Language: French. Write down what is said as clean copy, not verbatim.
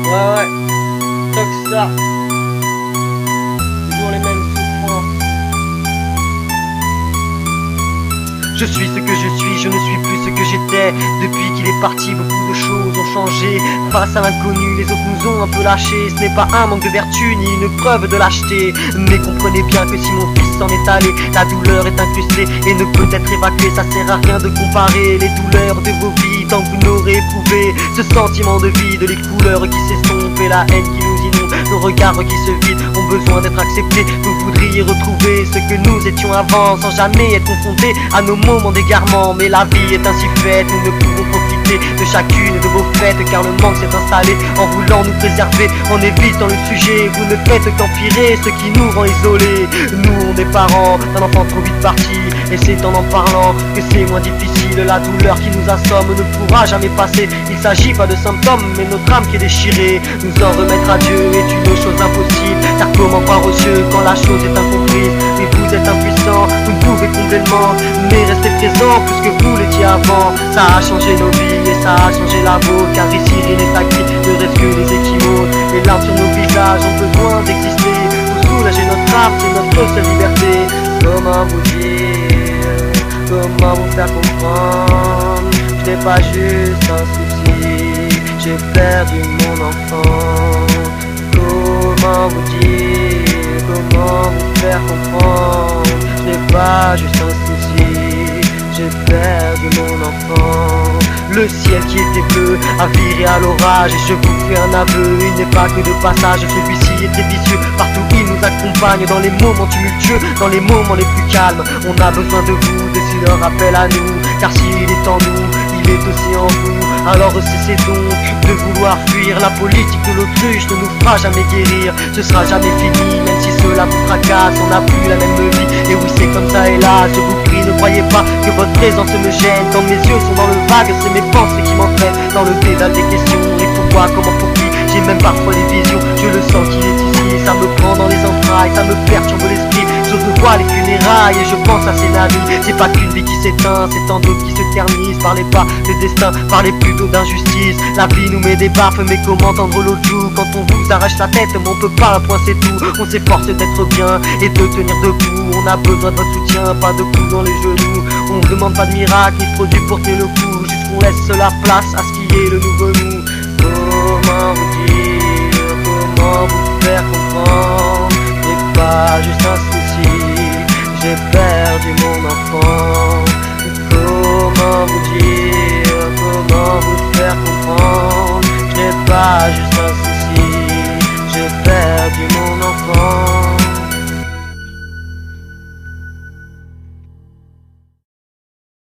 Ouais, Rockstar. Toujours les mêmes souffrances. Je suis ce que je suis, je ne suis plus ce que j'étais. Depuis qu'il est parti, beaucoup de choses ont changé. Face à l'inconnu, les autres nous ont un peu lâchés. Ce n'est pas un manque de vertu, ni une preuve de lâcheté. Mais comprenez bien que si mon fils s'en est allé, la douleur est incrustée et ne peut être évacuée. Ça sert à rien de comparer les douleurs de vos vies tant que vous n'aurez éprouvé ce sentiment de vide, les couleurs qui s'estompent et la haine qui nous inonde. Nos regards qui se vident ont besoin d'être acceptés. Vous voudriez retrouver ce que nous étions avant, sans jamais être confrontés à nos moments d'égarement. Mais la vie est ainsi faite, nous ne pouvons profiter de chacune de vos fêtes, car le manque s'est installé en voulant nous préserver, en évitant le sujet. Vous ne faites qu'empirer ce qui nous rend isolés. Nous, on est parents d'un enfant trop vite parti, et c'est en parlant que c'est moins difficile. La douleur qui nous assomme ne pourra jamais passer. Il s'agit pas de symptômes, mais notre âme qui est déchirée. Nous en remettre à Dieu est une chose impossible, car comment croire aux cieux quand la chose est incomprise? Mais vous êtes impuissants, vous ne pouvez combler le manque, mais restez présents plus que vous l'étiez avant. Ça a changé nos vies et ça a changé la vôtre, car ici rien n'est acquis, ne reste que les équimaux. Les larmes sur nos visages ont besoin d'exister pour soulager notre âme, c'est notre seule liberté. Comment vous dire, comment vous faire comprendre? Je n'ai pas juste un souci, j'ai perdu mon enfant. Comment vous dire, comment vous faire comprendre? Je n'ai pas juste un souci, j'ai perdu mon enfant. Le ciel qui était bleu a viré à l'orage, et je vous fais un aveu, il n'est pas que de passage. Celui-ci est très vicieux, partout il nous accompagne, dans les moments tumultueux, dans les moments les plus calmes. On a besoin de vous, de si leur rappel à nous, car s'il est en nous, il est aussi en vous. Alors cessez donc de vouloir fuir, la politique de l'autruche ne nous fera jamais guérir. Ce sera jamais fini, même si cela vous fracasse, on n'a plus la même vie. Et oui, c'est comme ça, hélas, je vous prie, ne croyez pas que votre présence me gêne. Quand mes yeux sont dans le vague, c'est mes pensées qui m'entraînent dans le dédale des questions. Et pourquoi, comment, pour qui? J'ai même parfois des visions, je le sens qu'il est ici. Ça me prend dans les entrailles, ça me perturbe l'esprit. Je revois les funérailles et je pense à ces navires. C'est pas qu'une vie qui s'éteint, c'est tant d'autres qui se ternissent. Parlez pas de destin, parlez plutôt d'injustice. La vie nous met des baffes, mais comment tendre l'autre joue? Quand on vous arrache la tête, mais on peut pas, un point c'est tout. On s'efforce d'être bien et de tenir debout. On a besoin de votre soutien, pas de coups dans les genoux. On ne demande pas de miracle, ni de produit pour tenir le coup. Juste qu'on laisse la place à ce qui est le nouveau nous. Comment vous dire, comment vous faire comprendre? C'est pas juste un souci, j'ai perdu mon enfant. Comment vous dire, comment vous faire comprendre? Je n'ai pas juste un souci, j'ai perdu mon enfant.